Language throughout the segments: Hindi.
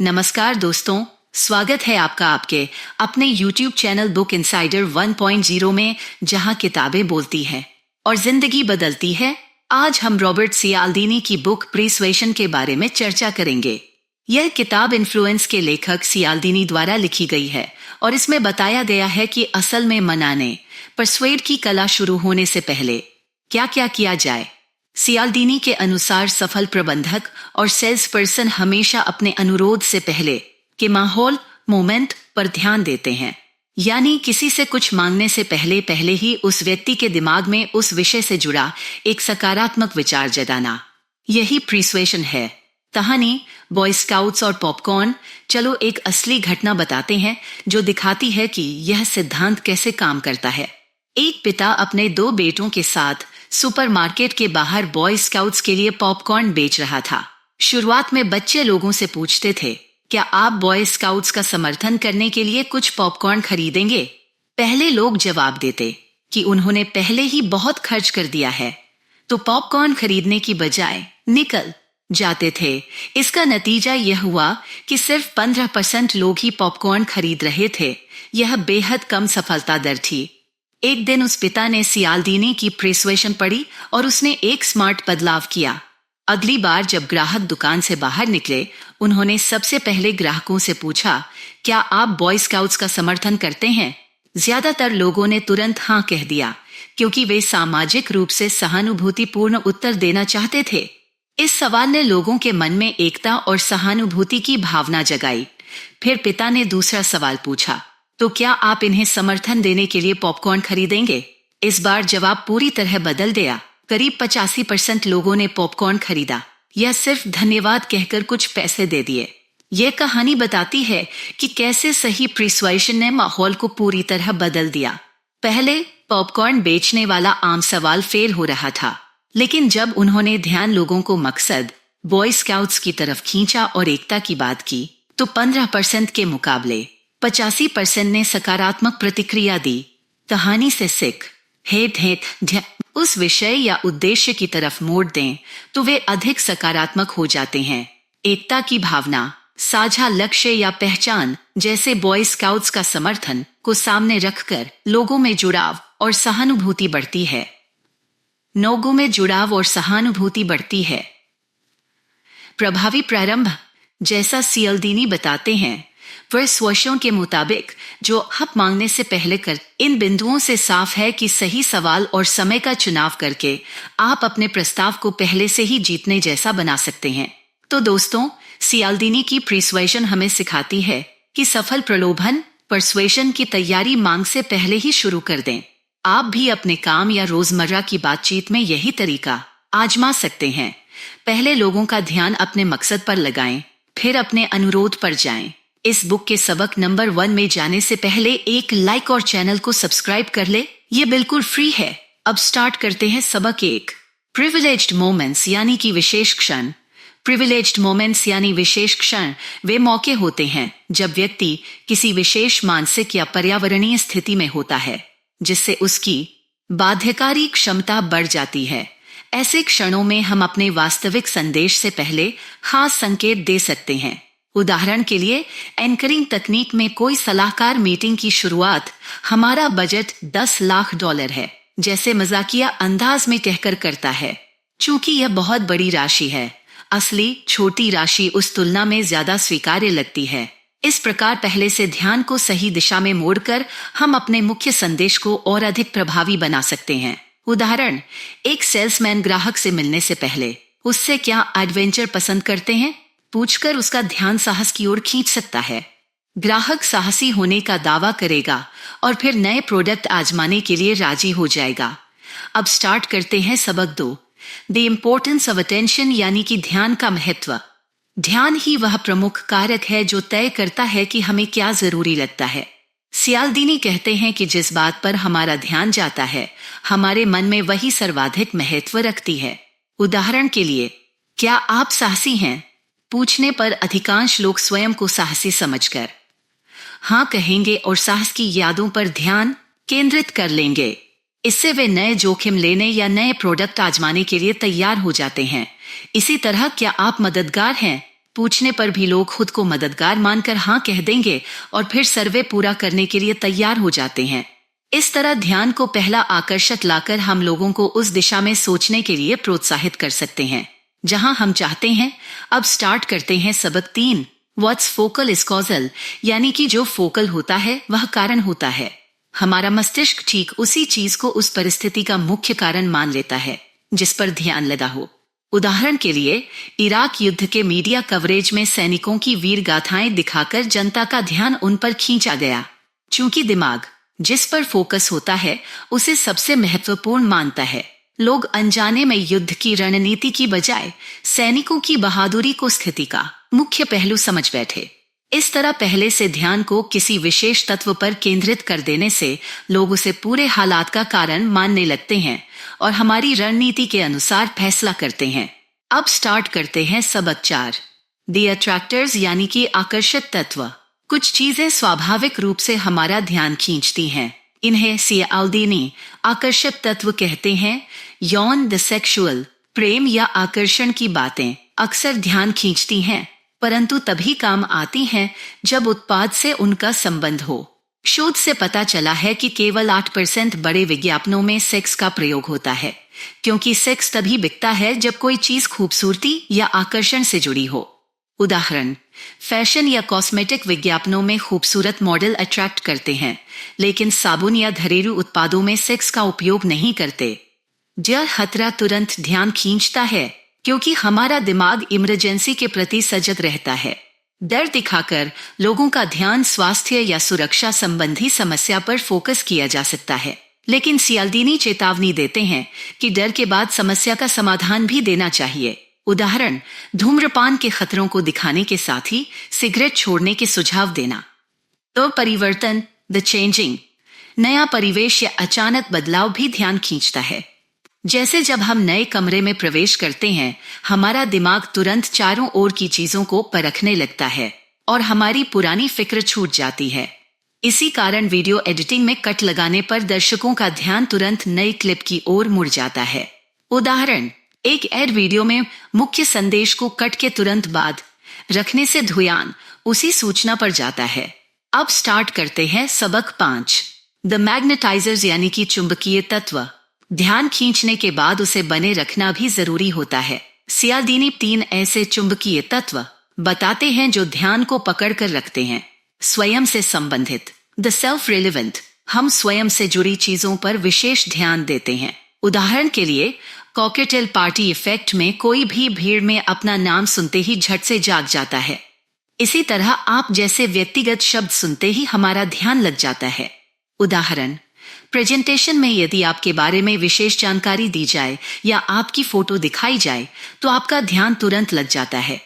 नमस्कार दोस्तों, स्वागत है आपका आपके अपने YouTube चैनल बुक इनसाइडर 1.0 में, जहां किताबें बोलती हैं और जिंदगी बदलती है। आज हम रॉबर्ट सियाल्दीनी की बुक प्रिसुएशन के बारे में चर्चा करेंगे। यह किताब इन्फ्लुएंस के लेखक सियाल्दीनी द्वारा लिखी गई है और इसमें बताया गया है कि असल में मनाने परसुएड की कला शुरू होने से पहले क्या क्या किया जाए। सियाल्दीनी के अनुसार सफल प्रबंधक और सेल्स पर्सन हमेशा अपने अनुरोध से पहले के माहौल मोमेंट पर ध्यान देते हैं, यानी किसी से कुछ मांगने से पहले ही उस व्यक्ति के दिमाग में उस विषय से जुड़ा एक सकारात्मक विचार जगाना। यही प्रिसुएशन है। कहानी बॉय स्काउट्स और पॉपकॉर्न। चलो एक असली घटना बताते हैं जो दिखाती है कि यह सिद्धांत कैसे काम करता है। एक पिता अपने 2 बेटों के साथ सुपरमार्केट के बाहर बॉय स्काउट्स के लिए पॉपकॉर्न बेच रहा था। शुरुआत में बच्चे लोगों से पूछते थे, क्या आप बॉय स्काउट्स का समर्थन करने के लिए कुछ पॉपकॉर्न खरीदेंगे? पहले लोग जवाब देते कि उन्होंने पहले ही बहुत खर्च कर दिया है, तो पॉपकॉर्न खरीदने की बजाय निकल जाते थे। इसका नतीजा यह हुआ कि सिर्फ 15% लोग ही पॉपकॉर्न खरीद रहे थे। यह बेहद कम सफलता दर थी। एक दिन उस पिता ने सियाल्दीनी की प्रिसुएशन पढ़ी और उसने एक स्मार्ट बदलाव किया। अगली बार जब ग्राहक दुकान से बाहर निकले, उन्होंने सबसे पहले ग्राहकों से पूछा, क्या आप बॉय स्काउट्स का समर्थन करते हैं? ज्यादातर लोगों ने तुरंत हाँ कह दिया, क्योंकि वे सामाजिक रूप से सहानुभूतिपूर्ण उत्तर देना चाहते थे। इस सवाल ने लोगों के मन में एकता और सहानुभूति की भावना जगाई। फिर पिता ने दूसरा सवाल पूछा, तो क्या आप इन्हें समर्थन देने के लिए पॉपकॉर्न खरीदेंगे? इस बार जवाब पूरी तरह बदल गया। करीब 85% लोगों ने पॉपकॉर्न खरीदा या सिर्फ धन्यवाद कहकर कुछ पैसे दे दिए। यह कहानी बताती है कि कैसे सही प्रिसुएशन ने माहौल को पूरी तरह बदल दिया। पहले पॉपकॉर्न बेचने वाला आम सवाल फेल हो रहा था, लेकिन जब उन्होंने ध्यान लोगों को मकसद बॉय स्काउट्स की तरफ खींचा और एकता की बात की, तो 15% के मुकाबले 85% ने सकारात्मक प्रतिक्रिया दी। कहानी से सीख उस विषय या उद्देश्य की तरफ मोड़ दें तो वे अधिक सकारात्मक हो जाते हैं। एकता की भावना, साझा लक्ष्य या पहचान जैसे बॉय स्काउट्स का समर्थन को सामने रखकर लोगों में जुड़ाव और सहानुभूति बढ़ती है। लोगों में जुड़ाव और सहानुभूति बढ़ती है। प्रभावी प्रारंभ, जैसा सियाल्दीनी बताते हैं, प्रिसुएशन के मुताबिक जो हक मांगने से पहले कर इन बिंदुओं से साफ है कि सही सवाल और समय का चुनाव करके आप अपने प्रस्ताव को पहले से ही जीतने जैसा बना सकते हैं। तो दोस्तों, सियाल्दीनी की प्रिसुएशन हमें सिखाती है कि सफल प्रलोभन परसुएशन की तैयारी मांग से पहले ही शुरू कर दें। आप भी अपने काम या रोजमर्रा की बातचीत में यही तरीका आजमा सकते हैं। पहले लोगों का ध्यान अपने मकसद पर लगाएं, फिर अपने अनुरोध पर जाएं। इस बुक के सबक नंबर 1 में जाने से पहले एक लाइक और चैनल को सब्सक्राइब कर ले। ये बिल्कुल फ्री है। अब स्टार्ट करते हैं सबक 1। प्रिविलेज्ड मोमेंट्स यानी कि विशेष क्षण। प्रिविलेज्ड मोमेंट्स यानी विशेष क्षण वे मौके होते हैं जब व्यक्ति किसी विशेष मानसिक या पर्यावरणीय स्थिति में होता है जिससे उसकी बाध्यकारी क्षमता बढ़ जाती है। ऐसे क्षणों में हम अपने वास्तविक संदेश से पहले खास संकेत दे सकते हैं। उदाहरण के लिए, एंकरिंग तकनीक में कोई सलाहकार मीटिंग की शुरुआत हमारा बजट $10 लाख है जैसे मजाकिया अंदाज में कहकर करता है। चूंकि यह बहुत बड़ी राशि है, असली छोटी राशि उस तुलना में ज्यादा स्वीकार्य लगती है। इस प्रकार पहले से ध्यान को सही दिशा में मोड़कर हम अपने मुख्य संदेश को और अधिक प्रभावी बना सकते हैं। उदाहरण, एक सेल्समैन ग्राहक से मिलने से पहले उससे क्या एडवेंचर पसंद करते हैं पूछकर उसका ध्यान साहस की ओर खींच सकता है। ग्राहक साहसी होने का दावा करेगा और फिर नए प्रोडक्ट आजमाने के लिए राजी हो जाएगा। अब स्टार्ट करते हैं सबक 2। द इम्पोर्टेंस ऑफ अटेंशन यानी कि ध्यान का महत्व। ध्यान ही वह प्रमुख कारक है जो तय करता है कि हमें क्या जरूरी लगता है। सियाल्दीनी कहते हैं कि जिस बात पर हमारा ध्यान जाता है, हमारे मन में वही सर्वाधिक महत्व रखती है। उदाहरण के लिए, क्या आप साहसी हैं पूछने पर अधिकांश लोग स्वयं को साहसी समझकर हाँ कहेंगे और साहस की यादों पर ध्यान केंद्रित कर लेंगे। इससे वे नए जोखिम लेने या नए प्रोडक्ट आजमाने के लिए तैयार हो जाते हैं। इसी तरह क्या आप मददगार हैं पूछने पर भी लोग खुद को मददगार मानकर हाँ कह देंगे और फिर सर्वे पूरा करने के लिए तैयार हो जाते हैं। इस तरह ध्यान को पहला आकर्षक लाकर हम लोगों को उस दिशा में सोचने के लिए प्रोत्साहित कर सकते हैं जहां हम चाहते हैं। अब स्टार्ट करते हैं सबक 3। व्हाट्स फोकल इज कॉजल, यानी कि जो फोकल होता है वह कारण होता है। हमारा मस्तिष्क ठीक उसी चीज को उस परिस्थिति का मुख्य कारण मान लेता है जिस पर ध्यान लगा हो। उदाहरण के लिए इराक युद्ध के मीडिया कवरेज में सैनिकों की वीर गाथाएं दिखाकर जनता का ध्यान उन पर खींचा गया। चूंकि दिमाग जिस पर फोकस होता है उसे सबसे महत्वपूर्ण मानता है, लोग अनजाने में युद्ध की रणनीति की बजाय सैनिकों की बहादुरी को स्थिति का मुख्य पहलू समझ बैठे। इस तरह पहले से ध्यान को किसी विशेष तत्व पर केंद्रित कर देने से लोग उसे पूरे हालात का कारण मानने लगते हैं और हमारी रणनीति के अनुसार फैसला करते हैं। अब स्टार्ट करते हैं सबक 4। द अट्रैक्टर्स, यानी कि आकर्षक तत्व। कुछ चीजें स्वाभाविक रूप से हमारा ध्यान खींचती हैं। इन्हें सियाल्दीनी आकर्षक तत्व कहते हैं। यौन, द सेक्सुअल, प्रेम या आकर्षण की बातें अक्सर ध्यान खींचती हैं, परंतु तभी काम आती हैं जब उत्पाद से उनका संबंध हो। शोध से पता चला है कि केवल 8% बड़े विज्ञापनों में सेक्स का प्रयोग होता है, क्योंकि सेक्स तभी बिकता है जब कोई चीज खूबसूरती या आकर्षण से जुड़ी हो। उदाहरण, फैशन या कॉस्मेटिक विज्ञापनों में खूबसूरत मॉडल अट्रैक्ट करते हैं, लेकिन साबुन या घरेलू उत्पादों में सेक्स का उपयोग नहीं करते। यह खतरा तुरंत ध्यान खींचता है क्योंकि हमारा दिमाग इमरजेंसी के प्रति सजग रहता है। डर दिखाकर लोगों का ध्यान स्वास्थ्य या सुरक्षा संबंधी समस्या पर फोकस किया जा सकता है, लेकिन सियाल्दीनी चेतावनी देते हैं कि डर के बाद समस्या का समाधान भी देना चाहिए। उदाहरण, धूम्रपान के खतरों को दिखाने के साथ ही सिगरेट छोड़ने के सुझाव देना। तो परिवर्तन, द चेंजिंग, नया परिवेश या अचानक बदलाव भी ध्यान खींचता है। जैसे जब हम नए कमरे में प्रवेश करते हैं, हमारा दिमाग तुरंत चारों ओर की चीजों को परखने लगता है और हमारी पुरानी फिक्र छूट जाती है। इसी कारण वीडियो एडिटिंग में कट लगाने पर दर्शकों का ध्यान तुरंत नई क्लिप की ओर मुड़ जाता है। उदाहरण, एक एड वीडियो में मुख्य संदेश को कट के तुरंत बाद रखने से ध्यान उसी सूचना पर जाता है। अब स्टार्ट करते हैं सबक 5। द मैग्नेटाइजर्स, यानी कि चुंबकीय तत्व। ध्यान खींचने के बाद उसे बने रखना भी जरूरी होता है। सियाल्दीनी 3 ऐसे चुंबकीय तत्व बताते हैं जो ध्यान को पकड़ कर रखते हैं। स्वयं से संबंधित, द सेल्फ रिलेवेंट, हम स्वयं से जुड़ी चीजों पर विशेष ध्यान देते हैं। उदाहरण के लिए, कॉकटेल पार्टी इफेक्ट में कोई भी भीड़ में अपना नाम सुनते ही झट से जाग जाता है। इसी तरह आप जैसे व्यक्तिगत शब्द सुनते ही हमारा ध्यान लग जाता है। उदाहरण, प्रेजेंटेशन में यदि आपके बारे में विशेष जानकारी दी जाए या आपकी फोटो दिखाई जाए तो आपका ध्यान तुरंत लग जाता है।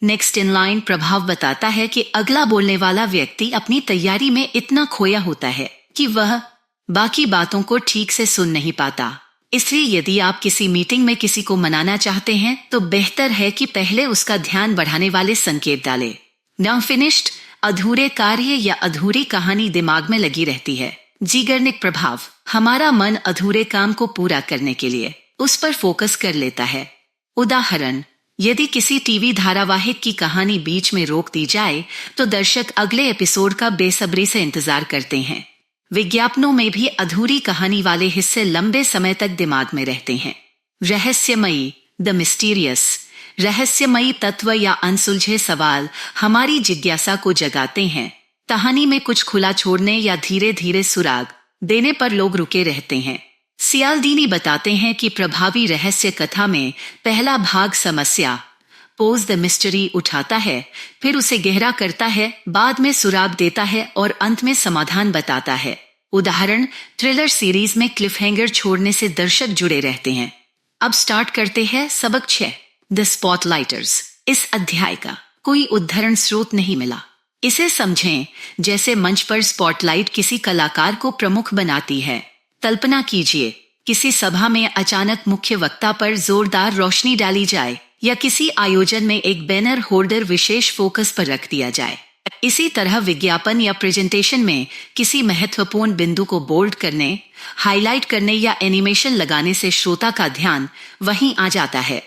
नेक्स्ट इन लाइन प्रभाव बताता है कि अगला बोलने वाला व्यक्ति अपनी तैयारी में इतना खोया होता है कि वह बाकी बातों को ठीक से सुन नहीं पाता। इसलिए यदि आप किसी मीटिंग में किसी को मनाना चाहते हैं तो बेहतर है कि पहले उसका ध्यान बढ़ाने वाले संकेत डालें। नाउ फिनिश्ड, अधूरे कार्य या अधूरी कहानी दिमाग में लगी रहती है। जीगर्निक प्रभाव, हमारा मन अधूरे काम को पूरा करने के लिए उस पर फोकस कर लेता है। उदाहरण, यदि किसी टीवी धारावाहिक की कहानी बीच में रोक दी जाए तो दर्शक अगले एपिसोड का बेसब्री से इंतजार करते हैं। विज्ञापनों में भी अधूरी कहानी वाले हिस्से लंबे समय तक दिमाग में रहते हैं। रहस्यमयी, द मिस्टीरियस, रहस्यमयी तत्व या अनसुलझे सवाल हमारी जिज्ञासा को जगाते हैं। कहानी में कुछ खुला छोड़ने या धीरे धीरे सुराग देने पर लोग रुके रहते हैं। सियाल्दीनी बताते हैं कि प्रभावी रहस्य कथा में पहला भाग समस्या, पोज द मिस्ट्री, उठाता है, फिर उसे गहरा करता है, बाद में सुराग देता है और अंत में समाधान बताता है। उदाहरण, थ्रिलर सीरीज में क्लिफहैंगर छोड़ने से दर्शक जुड़े रहते हैं। अब स्टार्ट करते हैं सबक 6, द स्पॉटलाइटर्स। इस अध्याय का कोई उद्धरण स्रोत नहीं मिला। इसे समझें जैसे मंच पर स्पॉटलाइट किसी कलाकार को प्रमुख बनाती है। कल्पना कीजिए, किसी सभा में अचानक मुख्य वक्ता पर जोरदार रोशनी डाली जाए या किसी आयोजन में एक बैनर होल्डर विशेष फोकस पर रख दिया जाए। इसी तरह विज्ञापन या प्रेजेंटेशन में किसी महत्वपूर्ण बिंदु को बोल्ड करने, हाईलाइट करने या एनिमेशन लगाने से श्रोता का ध्यान वहीं आ जाता है।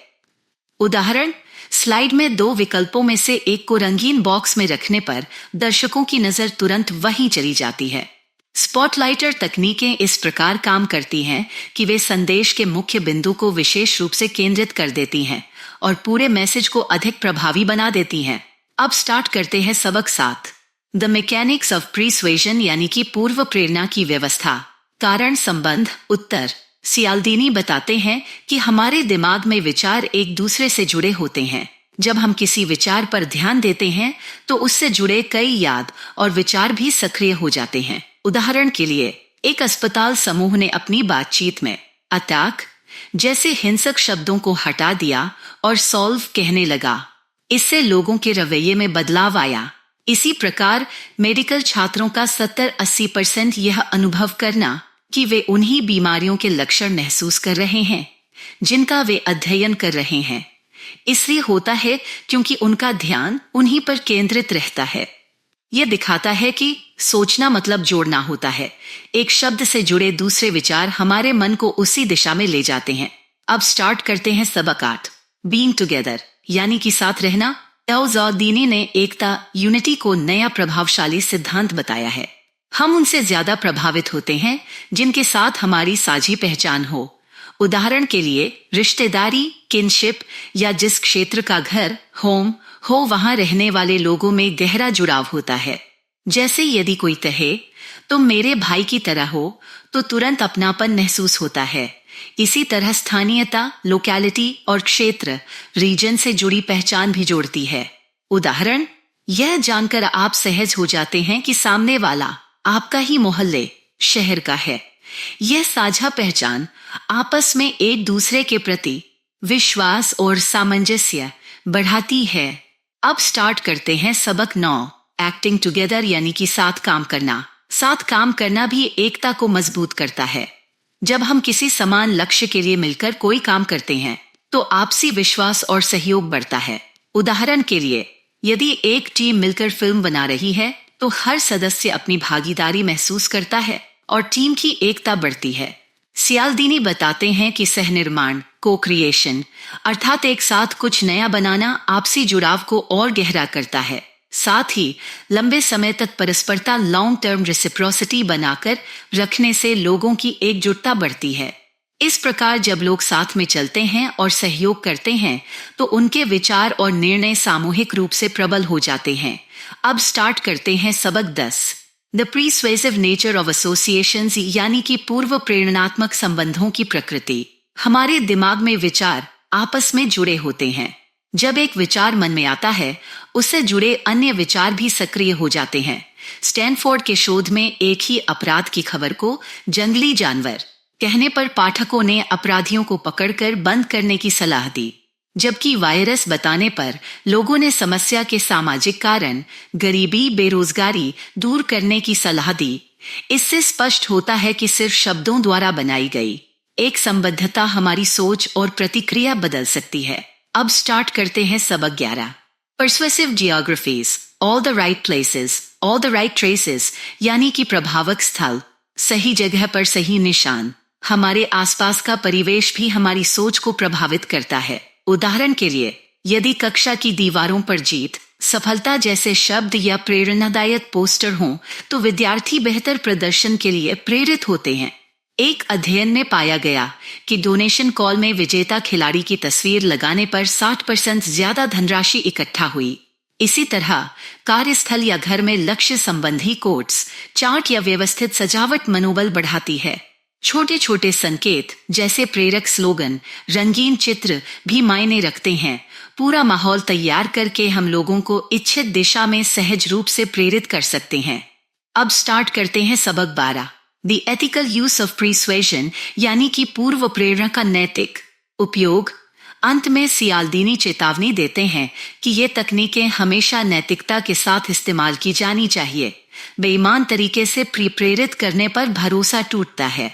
उदाहरण, स्लाइड में 2 विकल्पों में से एक को रंगीन बॉक्स में रखने पर दर्शकों की नजर तुरंत वहीं चली जाती है। स्पॉटलाइटर तकनीकें इस प्रकार काम करती हैं कि वे संदेश के मुख्य बिंदु को विशेष रूप से केंद्रित कर देती हैं और पूरे मैसेज को अधिक प्रभावी बना देती हैं। अब स्टार्ट करते हैं सबक 7, द मैकेनिक्स ऑफ प्रीसुएजन यानी कि पूर्व प्रेरणा की व्यवस्था। कारण संबंध उत्तर। सियाल्दीनी बताते हैं कि हमारे दिमाग में विचार एक दूसरे से जुड़े होते हैं। जब हम किसी विचार पर ध्यान देते हैं तो उससे जुड़े कई याद और विचार भी सक्रिय हो जाते हैं। उदाहरण के लिए, एक अस्पताल समूह ने अपनी बातचीत में अटैक जैसे हिंसक शब्दों को हटा दिया और सॉल्व कहने लगा। इससे लोगों के रवैये में बदलाव आया। इसी प्रकार मेडिकल छात्रों का 70-80% यह अनुभव करना कि वे उन्हीं बीमारियों के लक्षण महसूस कर रहे हैं जिनका वे अध्ययन कर रहे हैं, इसलिए होता है क्योंकि उनका ध्यान उन्हीं पर केंद्रित रहता है। यह दिखाता है कि सोचना मतलब जोड़ना होता है। एक शब्द से जुड़े दूसरे विचार हमारे मन को उसी दिशा में ले जाते हैं। अब स्टार्ट करते हैं सबक 8, बीइंग टुगेदर यानी कि साथ रहना। सियाल्दीनी ने एकता यूनिटी को नया प्रभावशाली सिद्धांत बताया है। हम उनसे ज्यादा प्रभावित होते हैं जिनके साथ हमारी साझी पहचान हो। उदाहरण के लिए, रिश्तेदारी, किनशिप या जिस क्षेत्र का घर होम हो वहां रहने वाले लोगों में गहरा जुड़ाव होता है। जैसे यदि कोई कहे तुम मेरे भाई की तरह हो तो तुरंत अपनापन महसूस होता है। इसी तरह स्थानीयता, लोकैलिटी और क्षेत्र, रीजन से जुड़ी पहचान भी जोड़ती है। उदाहरण, यह जानकर आप सहज हो जाते हैं कि सामने वाला आपका ही मोहल्ले, शहर का है। यह साझा पहचान आपस में एक दूसरे के प्रति विश्वास और सामंजस्य बढ़ाती है। अब स्टार्ट करते हैं सबक 9, एक्टिंग टुगेदर यानी कि साथ काम करना। साथ काम करना भी एकता को मजबूत करता है। जब हम किसी समान लक्ष्य के लिए मिलकर कोई काम करते हैं तो आपसी विश्वास और सहयोग बढ़ता है। उदाहरण के लिए, यदि एक टीम मिलकर फिल्म बना रही है तो हर सदस्य अपनी भागीदारी महसूस करता है और टीम की एकता बढ़ती है। सियाल्दीनी बताते हैं कि सहनिर्माण, को क्रिएशन अर्थात एक साथ कुछ नया बनाना आपसी जुड़ाव को और गहरा करता है। साथ ही लंबे समय तक परस्परता, लॉन्ग टर्म रेसिप्रोसिटी बनाकर रखने से लोगों की एकजुटता बढ़ती है। इस प्रकार जब लोग साथ में चलते हैं और सहयोग करते हैं तो उनके विचार और निर्णय सामूहिक रूप से प्रबल हो जाते हैं। अब स्टार्ट करते हैं सबक 10, द प्रीसुएसिव नेचर ऑफ एसोसिएशंस यानी कि पूर्व प्रेरणात्मक संबंधों की प्रकृति। हमारे दिमाग में विचार आपस में जुड़े होते हैं। जब एक विचार मन में आता है उससे जुड़े अन्य विचार भी सक्रिय हो जाते हैं। स्टैनफोर्ड के शोध में एक ही अपराध की खबर को जंगली जानवर कहने पर पाठकों ने अपराधियों को पकड़कर बंद करने की सलाह दी, जबकि वायरस बताने पर लोगों ने समस्या के सामाजिक कारण, गरीबी, बेरोजगारी दूर करने की सलाह दी। इससे स्पष्ट होता है कि सिर्फ शब्दों द्वारा बनाई गई एक संबद्धता हमारी सोच और प्रतिक्रिया बदल सकती है। अब स्टार्ट करते हैं सबक 11, persuasive geographies, all the right places, all the right traces यानी कि प्रभावक स्थल, सही जगह पर सही निशान। हमारे आसपास का परिवेश भी हमारी सोच को प्रभावित करता है। उदाहरण के लिए, यदि कक्षा की दीवारों पर जीत, सफलता जैसे शब्द या प्रेरणादायक पोस्टर हों तो विद्यार्थी बेहतर प्रदर्शन के लिए प्रेरित होते हैं। एक अध्ययन में पाया गया कि डोनेशन कॉल में विजेता खिलाड़ी की तस्वीर लगाने पर 60% ज्यादा धनराशि इकट्ठा हुई। इसी तरह कार्यस्थल या घर में लक्ष्य संबंधी कोट्स, चार्ट या व्यवस्थित सजावट मनोबल बढ़ाती है। छोटे छोटे संकेत जैसे प्रेरक स्लोगन, रंगीन चित्र भी मायने रखते हैं। पूरा माहौल तैयार करके हम लोगों को इच्छित दिशा में सहज रूप से प्रेरित कर सकते हैं। अब स्टार्ट करते हैं सबक 12, द एथिकल यूज ऑफ प्रीसुएजन यानी कि पूर्व प्रेरणा का नैतिक उपयोग। अंत में सियाल्दीनी चेतावनी देते हैं कि ये तकनीकें हमेशा नैतिकता के साथ इस्तेमाल की जानी चाहिए। बेईमान तरीके से प्रेरित करने पर भरोसा टूटता है।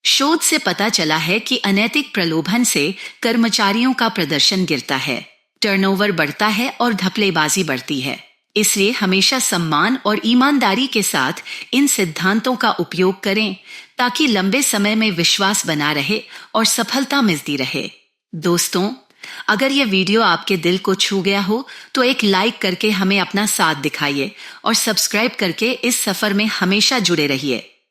शोध से पता चला है कि अनैतिक प्रलोभन से कर्मचारियों का प्रदर्शन गिरता है, टर्नओवर बढ़ता है और घपलेबाजी बढ़ती है। इसलिए हमेशा सम्मान और ईमानदारी के साथ इन सिद्धांतों का उपयोग करें ताकि लंबे समय में विश्वास बना रहे और सफलता मिलती रहे। दोस्तों, अगर यह वीडियो आपके दिल को छू गया हो तो एक लाइक करके हमें अपना साथ दिखाइए और सब्सक्राइब करके इस सफर में हमेशा जुड़े रहिए।